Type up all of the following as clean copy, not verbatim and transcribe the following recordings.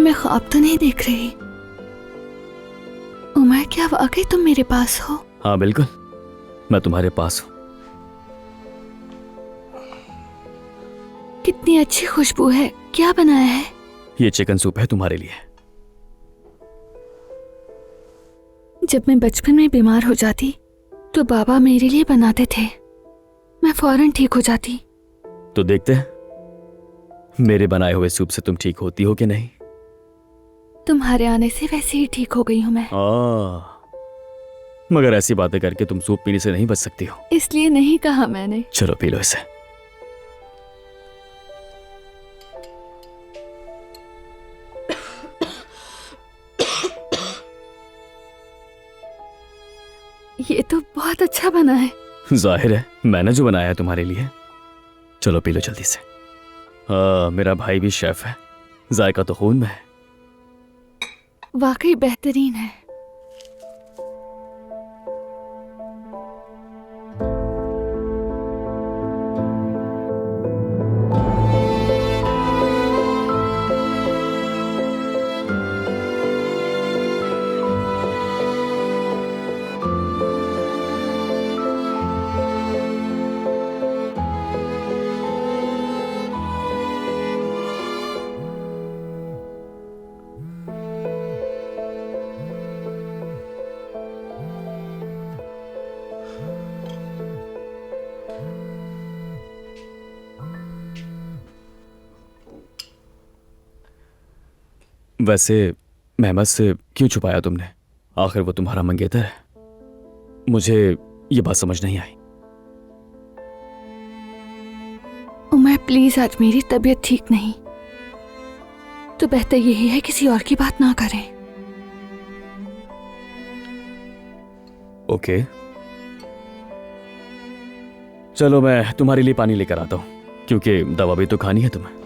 मैं ख्वाब तो नहीं देख रही? उमर, क्या वाकई तुम मेरे पास हो? हाँ बिल्कुल, मैं तुम्हारे पास हूँ। कितनी अच्छी खुशबू है। क्या बनाया है? ये चिकन सूप है तुम्हारे लिए। जब मैं बचपन में बीमार हो जाती तो बाबा मेरे लिए बनाते थे। मैं फौरन ठीक हो जाती। तो देखते हैं मेरे बनाए हुए सूप से तुम ठीक होती हो कि नहीं। तुम्हारे आने से वैसे ही ठीक हो गई हूँ मैं। मगर ऐसी बातें करके तुम सूप पीने से नहीं बच सकती हो। इसलिए नहीं कहा मैंने। चलो पी लो इसे। ये तो बहुत अच्छा बना है। जाहिर है, मैंने जो बनाया है तुम्हारे लिए। चलो पी लो जल्दी से। मेरा भाई भी शेफ है, जायका तो खून में है। वाकई बेहतरीन है। वैसे मेहमत से क्यों छुपाया तुमने? आखिर वो तुम्हारा मंगेतर है। मुझे ये बात समझ नहीं आई। उमर प्लीज, आज मेरी तबीयत ठीक नहीं, तो बेहतर यही है किसी और की बात ना करें। ओके, चलो मैं तुम्हारे लिए पानी लेकर आता हूं, क्योंकि दवा भी तो खानी है तुम्हें।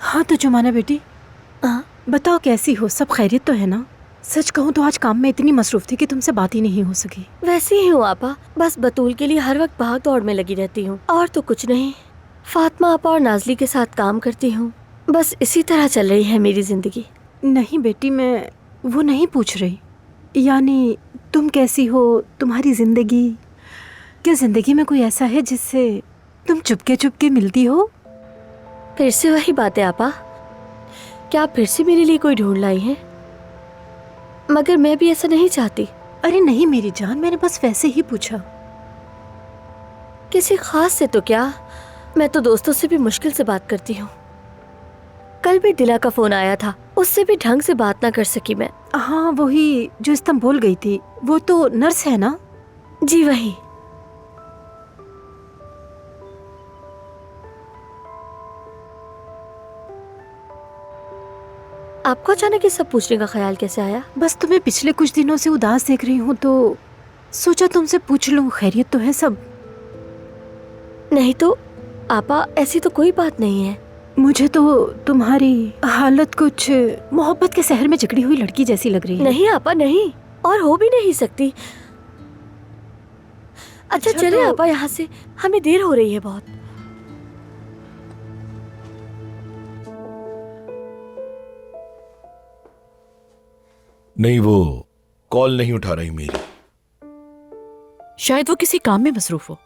हाँ तो जुमाना बेटी, बताओ कैसी हो? सब खैरियत तो है ना? सच कहूँ तो आज काम में इतनी मसरूफ थी कि तुमसे बात ही नहीं हो सकी। वैसे ही हूँ आपा, बस बतूल के लिए हर वक्त भाग दौड़ में लगी रहती हूँ, और तो कुछ नहीं। फातिमा आपा और नाजली के साथ काम करती हूँ, बस इसी तरह चल रही है मेरी जिंदगी। नहीं बेटी, मैं वो नहीं पूछ रही। यानी तुम कैसी हो, तुम्हारी जिंदगी। क्या जिंदगी में कोई ऐसा है जिससे तुम चुपके चुपके मिलती हो? फिर से वही बातें आपा, क्या आप फिर से मेरे लिए कोई ढूंढ लाई है? मगर मैं भी ऐसा नहीं चाहती। अरे नहीं मेरी जान, मैंने बस वैसे ही पूछा। किसी खास से तो क्या, मैं तो दोस्तों से भी मुश्किल से बात करती हूँ। कल भी दिला का फोन आया था, उससे भी ढंग से बात ना कर सकी मैं। हाँ वही जो इस्तांबुल गई थी, वो तो नर्स है ना? जी वही। आपको अचानक ये सब पूछने का ख्याल कैसे आया? बस तुम्हें पिछले कुछ दिनों से उदास देख रही हूँ तो सोचा तुमसे पूछ लूं, खैरियत तो है सब? नहीं तो आपा, ऐसी तो कोई बात नहीं है। मुझे तो तुम्हारी हालत कुछ मोहब्बत के शहर में जकड़ी हुई लड़की जैसी लग रही है। नहीं आपा नहीं, और हो भी नहीं सकती। अच्छा चले आपा यहाँ से, हमें देर हो रही है बहुत। नहीं, वो कॉल नहीं उठा रही मेरी। शायद वो किसी काम में मसरूफ हो,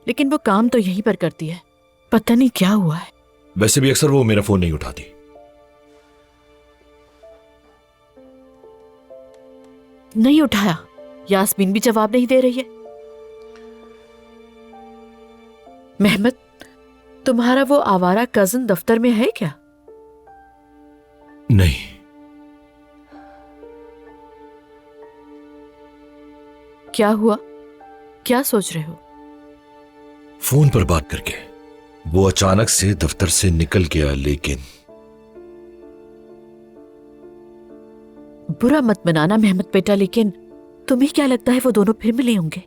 लेकिन वो काम तो यहीं पर करती है। पता नहीं क्या हुआ है। वैसे भी अक्सर वो मेरा फोन नहीं उठाती। नहीं उठाया? यास्मीन भी जवाब नहीं दे रही है। मेहमत, तुम्हारा वो आवारा कजन दफ्तर में है क्या? नहीं। क्या हुआ? क्या सोच रहे हो? फोन पर बात करके वो अचानक से दफ्तर से निकल गया, लेकिन बुरा मत मनाना मेहमत बेटा, लेकिन तुम्हें क्या लगता है वो दोनों फिर मिले होंगे?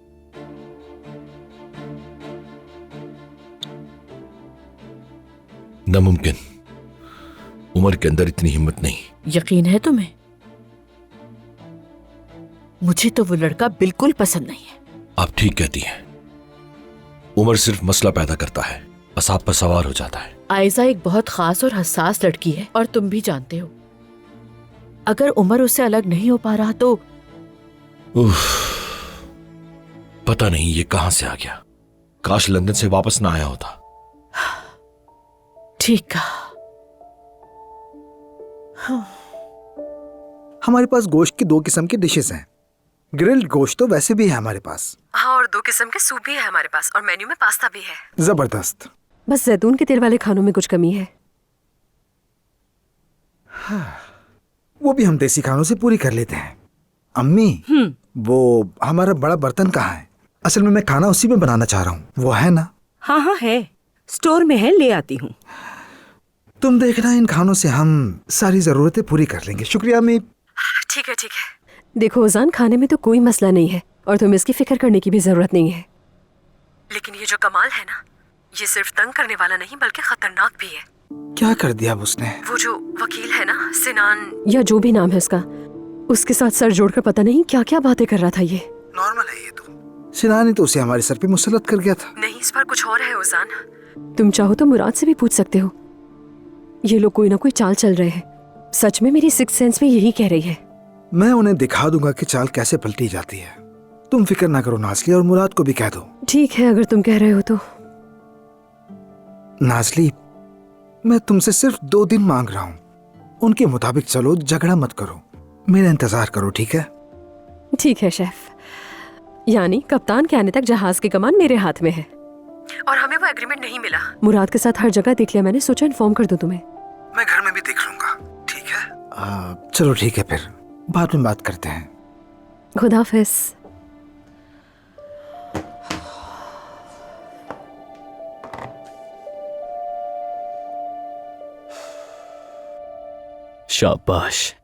नामुमकिन। उमर के अंदर इतनी हिम्मत नहीं। यकीन है तुम्हें? मुझे तो वो लड़का बिल्कुल पसंद नहीं है। आप ठीक कहती हैं। उमर सिर्फ मसला पैदा करता है, असाब पर सवार हो जाता है। आयजा एक बहुत खास और हसास लड़की है और तुम भी जानते हो। अगर उमर उससे अलग नहीं हो पा रहा तो उफ, पता नहीं ये कहां से आ गया। काश लंदन से वापस ना आया होता। ठीक कहा। हमारे पास गोश्त की 2 किस्म की डिशेस हैं। ग्रिल्ड गोश्त तो वैसे भी है हमारे पास। हाँ, और 2 किस्म के सूप भी है हमारे पास, और मेन्यू में पास्ता भी है। जबरदस्त। बस जैतून के तेल वाले खानों में कुछ कमी है। वो भी हम देसी खानों से पूरी कर लेते हैं। अम्मी, वो हमारा बड़ा बर्तन कहाँ है? असल में मैं खाना उसी में बनाना चाह रहा हूँ, वो है ना? हाँ हाँ है, स्टोर में है, ले आती हूँ। तुम देखना, इन खानों से हम सारी जरूरतें पूरी कर लेंगे। शुक्रिया अम्मी। ठीक है ठीक है। देखो उजान, खाने में तो कोई मसला नहीं है और तुम्हें इसकी फिक्र करने की भी जरूरत नहीं है। लेकिन ये जो कमाल है ना, ये सिर्फ तंग करने वाला नहीं बल्कि खतरनाक भी है। क्या कर दिया अब उसने? वो जो वकील है ना, सिनान या जो भी नाम है उसका, उसके साथ सर जोड़कर पता नहीं क्या क्या बातें कर रहा था। ये नॉर्मल है ये तो। सिनान ही तो उसे हमारे सर पे मुसल्लत कर गया था। नहीं, इस बार कुछ और है उजान। तुम चाहो तो मुराद से भी पूछ सकते हो। ये लोग कोई ना कोई चाल चल रहे हैं। सच में मेरी सिक्स सेंस में यही कह रही है। मैं उन्हें दिखा दूंगा कि चाल कैसे पलटी जाती है। तुम फिक्र ना करो नाजली, और मुराद को भी कह दो। ठीक है, अगर तुम कह रहे हो तो। नाजली, मैं तुमसे सिर्फ 2 दिन मांग रहा हूँ। उनके मुताबिक चलो, झगड़ा मत करो, मेरा इंतजार करो, ठीक है? ठीक है शेफ। यानी कप्तान के आने तक जहाज की कमान मेरे हाथ में है। और हमें वो एग्रीमेंट नहीं मिला। मुराद के साथ हर जगह देख लिया मैंने, सोचा इन्फॉर्म कर दूं तुम्हें। मैं घर में भी देख लूंगा, ठीक है? चलो ठीक है, फिर बाद में बात करते हैं। खुदा हाफिज। शाबाश।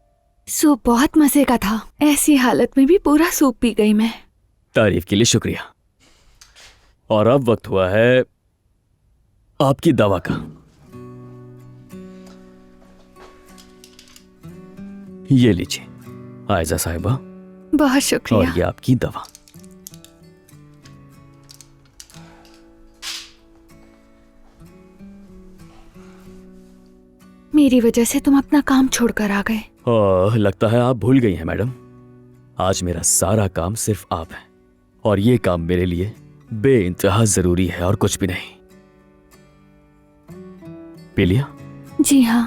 सूप बहुत मजे का था। ऐसी हालत में भी पूरा सूप पी गई मैं। तारीफ के लिए शुक्रिया। और अब वक्त हुआ है आपकी दवा का। ये लीजिए आयजा साहिबा, बहुत और शुक्रिया। ये आपकी दवा। मेरी वजह से तुम अपना काम छोड़कर आ गए। लगता है आप भूल गई हैं मैडम, आज मेरा सारा काम सिर्फ आप है, और ये काम मेरे लिए बेइंतहा जरूरी है और कुछ भी नहीं। पी लिया? जी हाँ,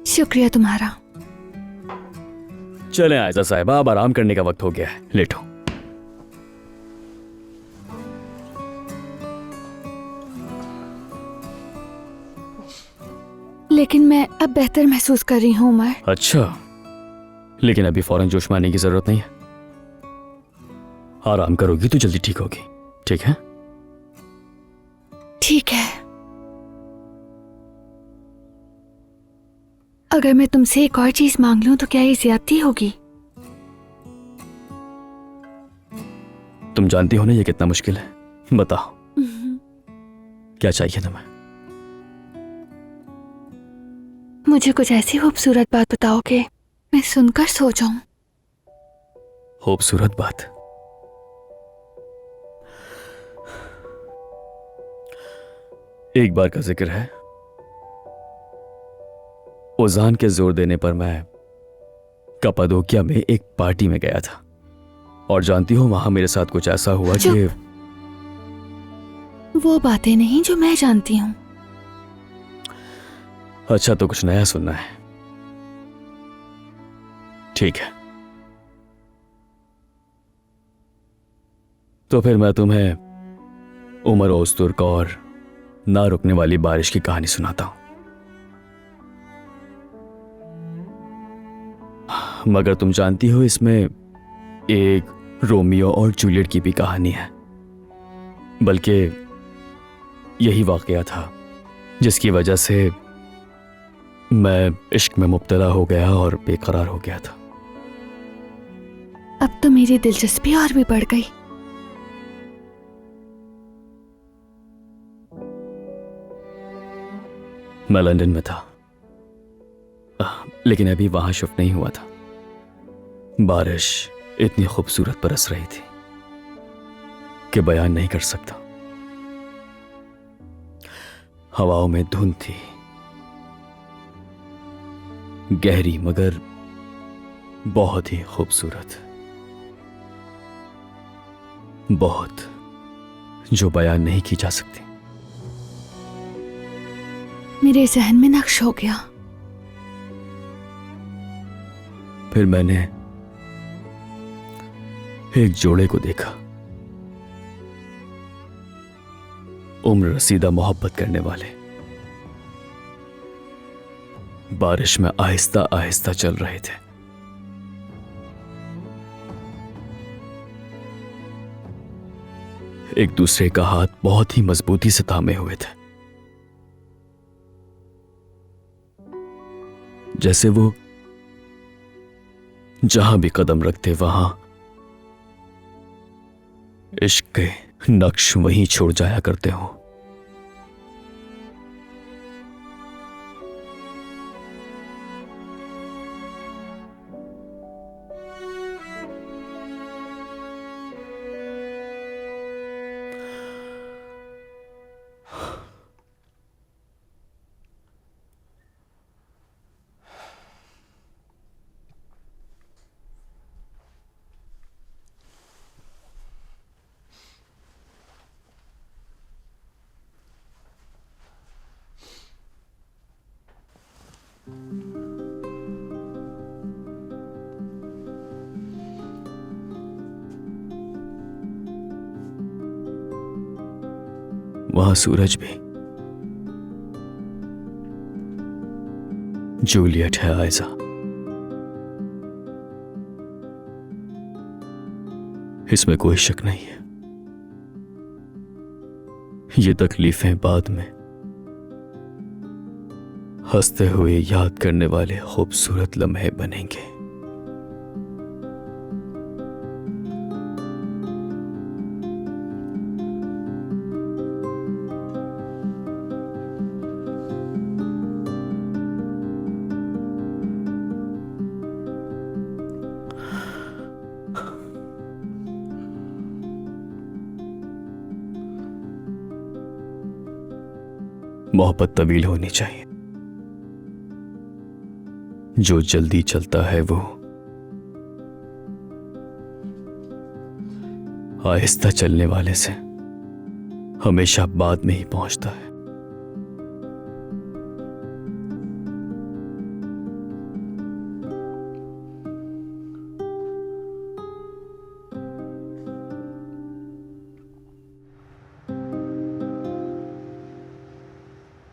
शुक्रिया तुम्हारा। चलें आयजा साहिबा, अब आराम करने का वक्त हो गया है, लेटो। लेकिन मैं अब बेहतर महसूस कर रही हूँ उमर। अच्छा, लेकिन अभी फौरन जोश में आने की जरूरत नहीं है। आराम करोगी तो जल्दी ठीक होगी, ठीक है? ठीक है। अगर मैं तुमसे एक और चीज मांग लूं तो क्या ये ज्यादती होगी? तुम जानती हो ना ये कितना मुश्किल है। बताओ क्या चाहिए तुम्हें? मुझे कुछ ऐसी खूबसूरत बात बताओ कि मैं सुनकर सो जाऊं। खूबसूरत बात? एक बार का जिक्र है, ओजान के जोर देने पर मैं कपादोकिया में एक पार्टी में गया था, और जानती हो वहां मेरे साथ कुछ ऐसा हुआ कि वो बातें नहीं जो मैं जानती हूँ। अच्छा, तो कुछ नया सुनना है? ठीक है, तो फिर मैं तुम्हें उमर ओस्तुर्क और ना रुकने वाली बारिश की कहानी सुनाता हूं। मगर तुम जानती हो इसमें एक रोमियो और जूलियट की भी कहानी है, बल्कि यही वाकया था जिसकी वजह से मैं इश्क में मुब्तला हो गया और बेकरार हो गया था। अब तो मेरी दिलचस्पी और भी बढ़ गई। मैं लंदन में था लेकिन अभी वहां शिफ्ट नहीं हुआ था। बारिश इतनी खूबसूरत बरस रही थी कि बयान नहीं कर सकता। हवाओं में धुंध थी, गहरी मगर बहुत ही खूबसूरत, बहुत, जो बयान नहीं की जा सकती। मेरे जहन में नक्श हो गया। फिर मैंने एक जोड़े को देखा, उम्र रसीदा मोहब्बत करने वाले। बारिश में आहिस्ता आहिस्ता चल रहे थे। एक दूसरे का हाथ बहुत ही मजबूती से थामे हुए थे, जैसे वो जहां भी कदम रखते वहां इश्क के नक्श वहीं छोड़ जाया करते हो। वहां सूरज भी, जूलियट है आयजा। इसमें कोई शक नहीं है। ये तकलीफें बाद में हंसते हुए याद करने वाले खूबसूरत लम्हे बनेंगे। मोहब्बत तवील होनी चाहिए। जो जल्दी चलता है वो आहिस्ता चलने वाले से हमेशा बाद में ही पहुंचता है।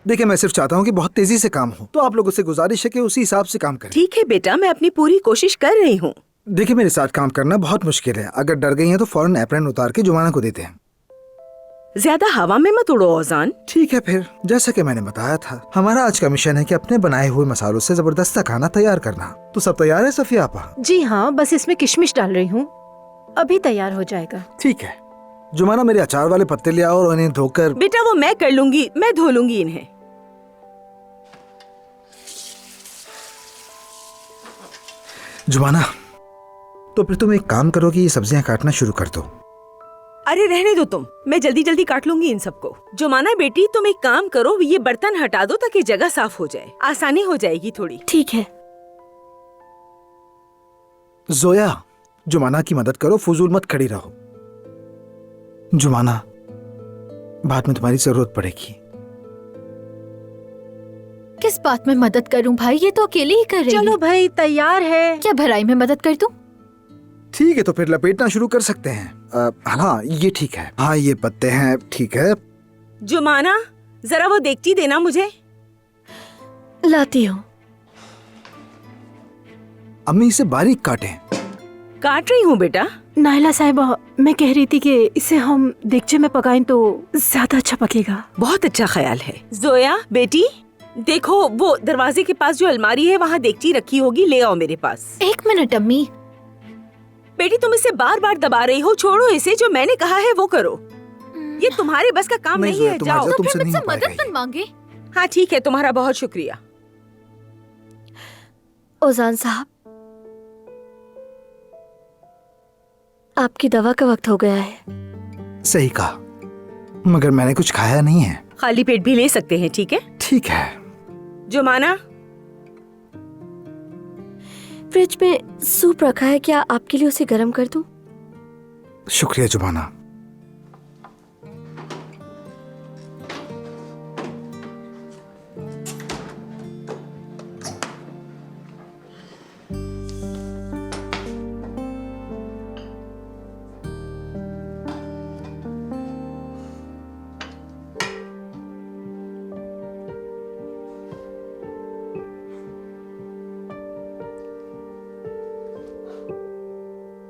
देखिए, मैं सिर्फ चाहता हूँ कि बहुत तेजी से काम हो, तो आप लोगों से गुजारिश है कि उसी हिसाब से काम करें। ठीक है बेटा, मैं अपनी पूरी कोशिश कर रही हूँ। देखिए, मेरे साथ काम करना बहुत मुश्किल है। अगर डर गई हैं तो फौरन एप्रन उतार के जुमाना को देते हैं। ज्यादा हवा में मत उड़ो औजान। ठीक है, फिर जैसा कि मैंने बताया था, हमारा आज का मिशन है कि अपने बनाए हुए मसालों से जबरदस्त खाना तैयार करना। तो सब तैयार है सफिया आपा? जी हाँ, बस इसमें किशमिश डाल रही हूँ, अभी तैयार हो जाएगा। ठीक है, जुमाना मेरे अचार वाले पत्ते ले आओ और उन्हें धोकर। बेटा वो मैं कर लूंगी, मैं धो लूंगी इन्हें। जुमाना, तो फिर तुम एक काम करो कि ये सब्जियां काटना शुरू कर दो। अरे रहने दो तुम, मैं जल्दी जल्दी काट लूंगी इन सबको। जुमाना बेटी, तुम एक काम करो, ये बर्तन हटा दो ताकि जगह साफ हो जाए, आसानी हो जाएगी थोड़ी। ठीक है। जोया, जुमाना की मदद करो, फजूल मत खड़ी रहो। जुमाना, बाद में तुम्हारी जरूरत पड़ेगी। किस बात में मदद करूं भाई? ये तो अकेले ही कर रही है। चलो भाई, तैयार है। क्या भराई में मदद कर दूं? ठीक है, तो फिर लपेटना शुरू कर सकते हैं। हाँ, ये ठीक है। हाँ, ये पत्ते हैं, ठीक है। जुमाना, जरा वो देगची देना मुझे। लाती हूँ। अम्मी, इसे बारीक काटें। काट रही हूँ बेटा। नायला साहिबा, मैं कह रही थी कि इसे हम देगचे में पकाएं तो ज्यादा अच्छा पकेगा। बहुत अच्छा ख्याल है। जोया बेटी, देखो वो दरवाजे के पास जो अलमारी है वहाँ देगची रखी होगी, ले आओ मेरे पास। एक मिनट अम्मी। बेटी तुम इसे बार बार दबा रही हो, छोड़ो इसे, जो मैंने कहा है वो करो। ये तुम्हारे बस का काम नहीं है, जाओ। तो फिर मुझसे मदद मत मांगे। हाँ ठीक है, तुम्हारा बहुत शुक्रिया। ओजान साहब, आपकी दवा का वक्त हो गया है। सही कहा, मगर मैंने कुछ खाया नहीं है। खाली पेट भी ले सकते हैं, ठीक है? ठीक है। जुमाना, फ्रिज में सूप रखा है, क्या आपके लिए उसे गर्म कर दूं? शुक्रिया जुमाना।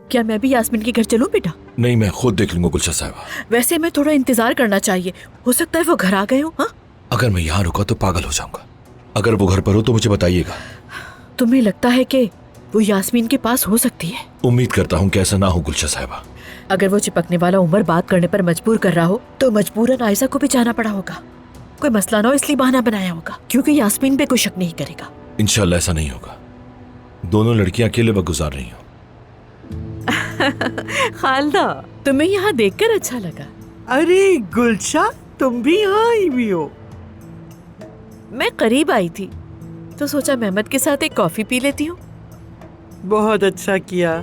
क्या मैं भी यास्मीन के घर चलूं बेटा? नहीं, मैं खुद देख लूंगा गुलशन साहिबा। वैसे मैं थोड़ा इंतजार करना चाहिए, हो सकता है वो घर आ गए हो। हाँ, अगर मैं यहाँ रुका तो पागल हो जाऊंगा। अगर वो घर पर हो तो मुझे बताइएगा। तुम्हें लगता है कि वो यास्मीन के पास हो सकती है? उम्मीद करता हूँ कि ऐसा ना हो गुलशन साहिबा। अगर वो चिपकने वाला उमर बात करने पर मजबूर कर रहा हो तो मजबूरन आयशा को भी जाना पड़ा होगा। कोई मसला ना हो इसलिए बहाना बनाया होगा, क्योंकि यास्मीन पे कोई शक नहीं करेगा। इंशाल्लाह ऐसा नहीं होगा। दोनों लड़कियां अकेले वक्त गुजार रही हो। खालदा, तुम्हें यहाँ देखकर अच्छा लगा। अरे गुलशा, तुम भी यहाँ आई हुई हो? मैं करीब आई थी तो सोचा मेहमद के साथ एक कॉफी पी लेती हूँ। बहुत अच्छा किया।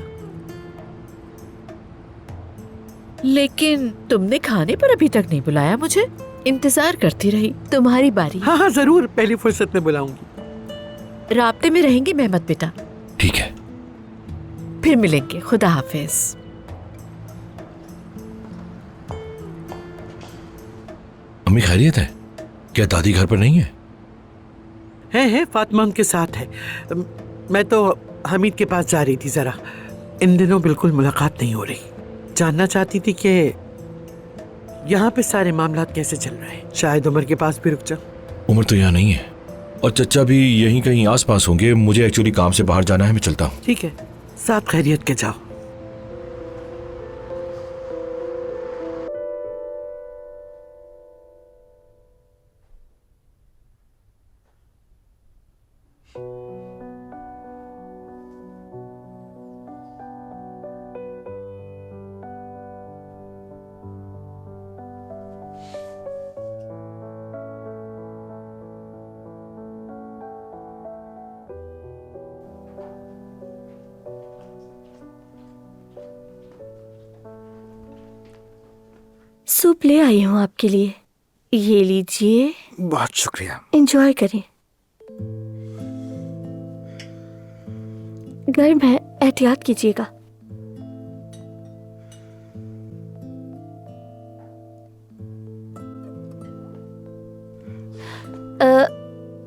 लेकिन तुमने खाने पर अभी तक नहीं बुलाया मुझे। इंतजार करती रही तुम्हारी बारी। हाँ हाँ जरूर, पहली फुर्सत में बुलाऊंगी। राब्ते में रहेंगे मेहमद बेटा। ठीक है, फिर मिलेंगे। खुदा हाफिज। अम्मी खैरियत है? क्या दादी घर पर नहीं है? है, फातिमा उनके साथ है। मैं तो हमीद के पास जा रही थी जरा। इन दिनों बिल्कुल मुलाकात नहीं हो रही। जानना चाहती थी कि यहाँ पे सारे मामलात कैसे चल रहे हैं। शायद उमर के पास भी रुक जाऊं। उमर तो यहाँ नहीं है और चचा भी यहीं कहीं आस पास होंगे। मुझे एक्चुअली काम से बाहर जाना है, मैं चलता हूँ। ठीक है, साथ खैरियत के जाओ। सूप ले आई हूँ आपके लिए, ये लीजिए। बहुत शुक्रिया। एंजॉय करें। गर्म है, एहतियात कीजिएगा।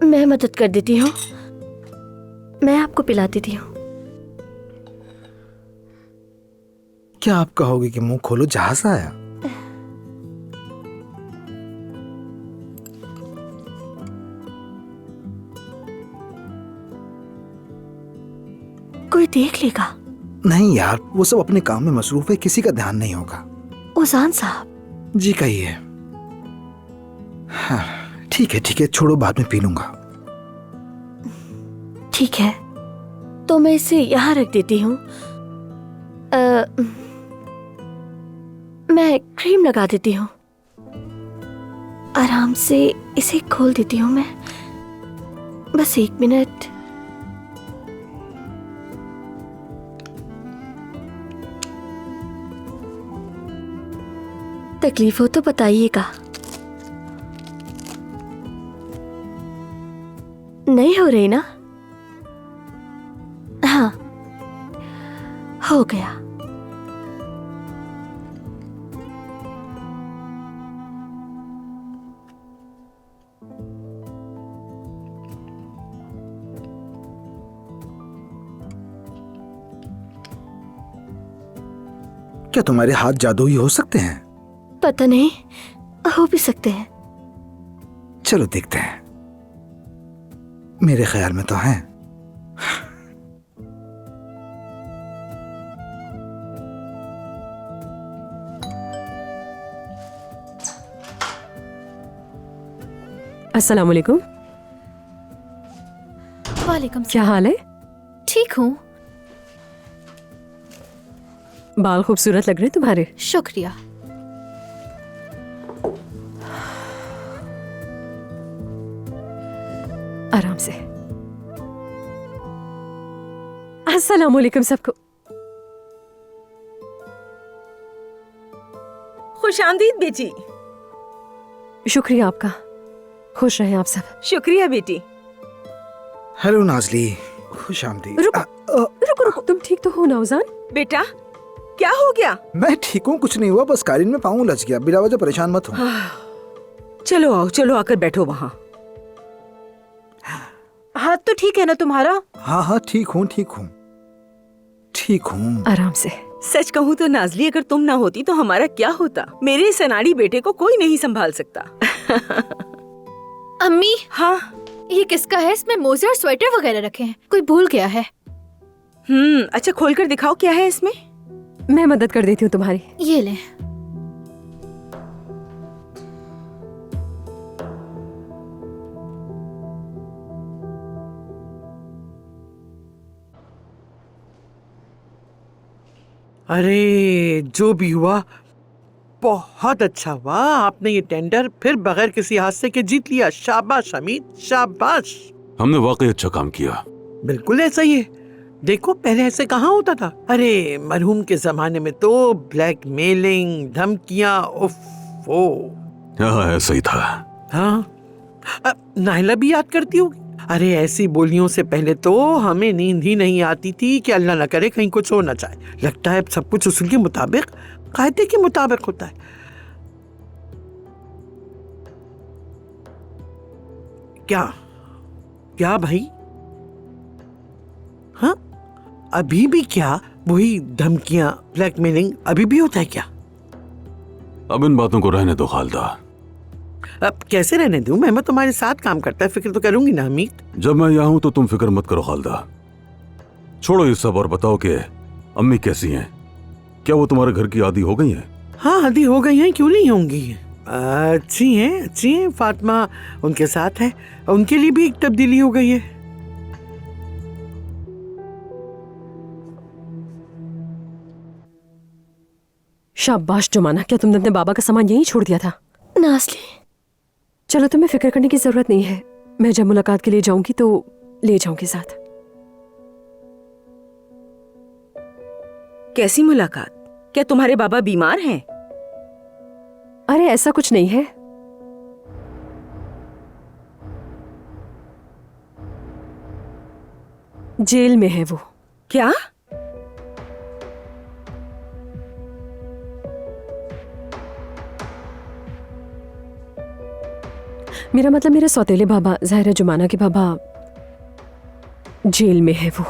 मैं मदद कर देती हूँ। मैं आपको पिला देती हूँ। क्या आप कहोगे कि मुंह खोलो जहाज आया? कोई देख लेगा? नहीं यार, वो सब अपने काम में मसरूफ है, किसी का ध्यान नहीं होगा। ओजान साहब। जी कहिए। हाँ, ठीक है, छोड़ो, बाद में पी लूंगा। ठीक है, तो मैं इसे यहाँ रख देती हूँ। मैं क्रीम लगा देती हूँ। आराम से इसे खोल देती हूँ मैं। बस 1 मिनट। तकलीफ हो तो बताइएगा। नहीं हो रही ना? हाँ, हो गया। क्या तुम्हारे हाथ जादुई हो सकते हैं? पता नहीं, हो भी सकते हैं। चलो देखते हैं। मेरे ख्याल में तो हैं। अस्सलाम वालेकुम। वालेकुम क्या हाल है? ठीक हूँ। बाल खूबसूरत लग रहे तुम्हारे। शुक्रिया। आराम से। अस्सलाम वालेकुम सबको। खुश आमदीद बेटी। शुक्रिया आपका। खुश रहें आप सब। शुक्रिया बेटी। हेलो नाजली, खुश आमदीद। रुको रुको रुको, तुम ठीक तो हो नौजान? बेटा क्या हो गया? मैं ठीक हूँ, कुछ नहीं हुआ, बस कालीन में पाँव उलझ गया। बिला वजह परेशान मत हो। चलो आओ, चलो आकर बैठो वहाँ। हाथ तो ठीक है ना तुम्हारा? हाँ हाँ ठीक हूँ, ठीक हूँ, ठीक हूँ। आराम से। सच कहूँ तो नाजली, अगर तुम ना होती तो हमारा क्या होता? मेरे इस अनाड़ी बेटे को कोई नहीं संभाल सकता। अम्मी, हाँ ये किसका है? इसमें मोजे और स्वेटर वगैरह रखे हैं, कोई भूल गया है। अच्छा खोलकर दिखाओ क्या है इसमें। मैं मदद कर देती हूँ तुम्हारी। ये ले। अरे जो भी हुआ बहुत अच्छा हुआ। आपने ये टेंडर फिर बगैर किसी हादसे के जीत लिया। शाबाश अमित, शाबाश। हमने वाकई अच्छा काम किया। बिल्कुल ऐसा ही है। देखो पहले ऐसे कहाँ होता था। अरे मरहूम के जमाने में तो ब्लैकमेलिंग, धमकियां, उफ़। हाँ ऐसा ही था। हाँ नाइला भी याद करती होगी। अरे ऐसी बोलियों से पहले तो हमें नींद ही नहीं आती थी कि अल्लाह न करे कहीं कुछ हो ना जाए। लगता है सब कुछ उसूल के मुताबिक, कायदे के मुताबिक होता है। क्या क्या भाई? हाँ अभी भी क्या वही धमकियां, ब्लैकमेलिंग अभी भी होता है क्या? अब इन बातों को रहने दो खालदा। अब कैसे रहने दूं? मैं तुम्हारे साथ काम करता है, फिक्र तो करूंगी ना अमित। जब मैं यहाँ हूँ तो तुम फिक्र मत करो खालदा। छोड़ो ये सब और बताओ कि अम्मी कैसी हैं? क्या वो तुम्हारे घर की आदी हो गई हैं? हाँ आदी हो गई हैं, क्यों नहीं होंगी। अच्छी हैं, अच्छी हैं। फातिमा उनके साथ है, उनके लिए भी एक तब्दीली हो गई है। शाबाश जुमाना, क्या तुमने अपने बाबा का सामान यहीं छोड़ दिया था? नाज़ली, चलो तुम्हें फिक्र करने की जरूरत नहीं है। मैं जब मुलाकात के लिए जाऊंगी तो ले जाऊंगी साथ। कैसी मुलाकात? क्या तुम्हारे बाबा बीमार हैं? अरे ऐसा कुछ नहीं है। जेल में है वो। क्या? मेरा मतलब मेरे सौतेले बाबा, ज़ाहिरा जुमाना के बाबा, जेल में है वो।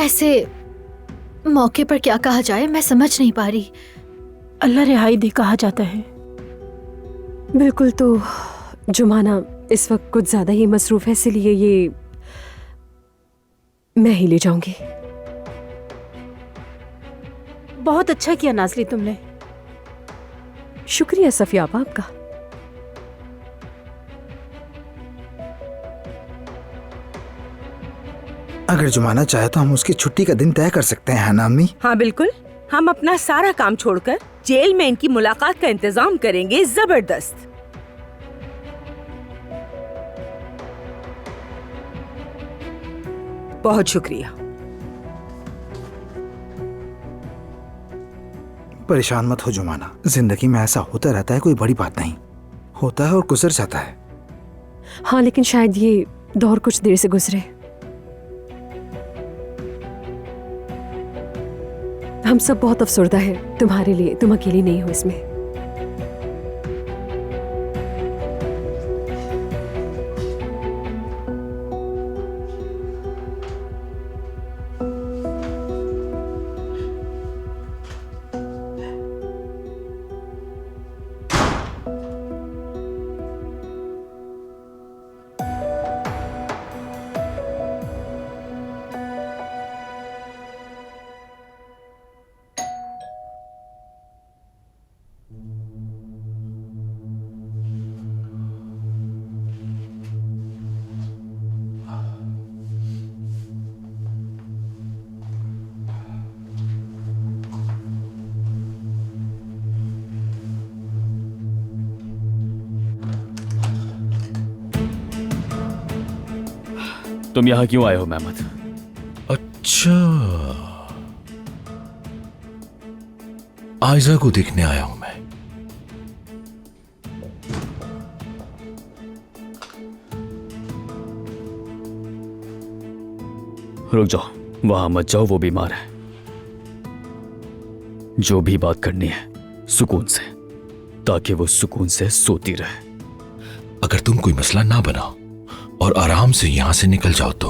ऐसे मौके पर क्या कहा जाए, मैं समझ नहीं पा रही। अल्लाह रिहाई दे कहा जाता है। बिल्कुल। तो जुमाना इस वक्त कुछ ज्यादा ही मसरूफ है, इसलिए ये मैं ही ले जाऊंगी। बहुत अच्छा किया नाज़ली तुमने। शुक्रिया सफिया आपका। अगर जुमाना चाहे तो हम उसकी छुट्टी का दिन तय कर सकते हैं, है ना अम्मी? हाँ बिल्कुल, हम अपना सारा काम छोड़कर जेल में इनकी मुलाकात का इंतजाम करेंगे। जबरदस्त। बहुत शुक्रिया। परेशान मत हो जुमाना, जिंदगी में ऐसा होता रहता है, कोई बड़ी बात नहीं। होता है और गुजर जाता है। हाँ लेकिन शायद ये दौर कुछ देर से गुजरे। हम सब बहुत अफसरदा है तुम्हारे लिए, तुम अकेली नहीं हो इसमें। तुम यहाँ क्यों आए हो मेहमद? अच्छा, आयजा को देखने आया हूं मैं। रुक जाओ, वहां मत जाओ, वो बीमार है। जो भी बात करनी है सुकून से, ताकि वो सुकून से सोती रहे। अगर तुम कोई मसला ना बनाओ और आराम से यहां से निकल जाओ तो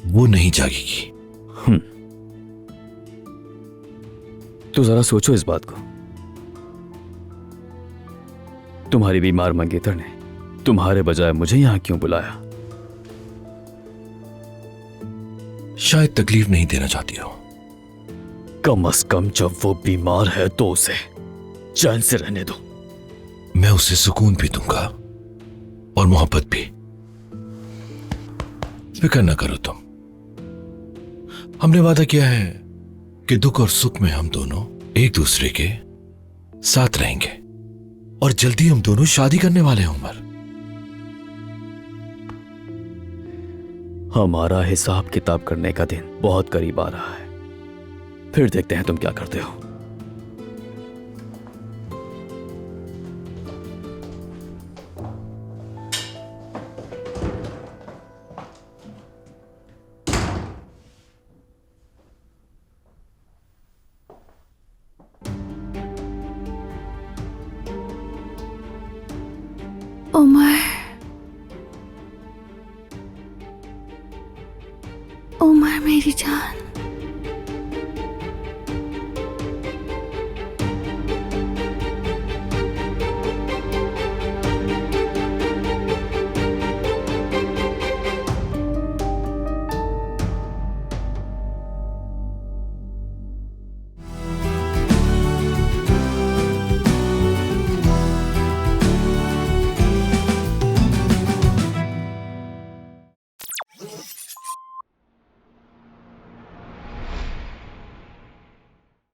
वो नहीं जागेगी। तो जरा सोचो इस बात को। तुम्हारी बीमार मंगेतर ने तुम्हारे बजाय मुझे यहां क्यों बुलाया? शायद तकलीफ नहीं देना चाहती हो। कम से कम जब वो बीमार है तो उसे चैन से रहने दो। मैं उसे सुकून भी दूंगा और मोहब्बत भी। फिक्र ना करो तुम। हमने वादा किया है कि दुख और सुख में हम दोनों एक दूसरे के साथ रहेंगे और जल्दी हम दोनों शादी करने वाले हैं उमर। हमारा हिसाब किताब करने का दिन बहुत करीब आ रहा है। फिर देखते हैं तुम क्या करते हो। उमर, उमर मेरी जान।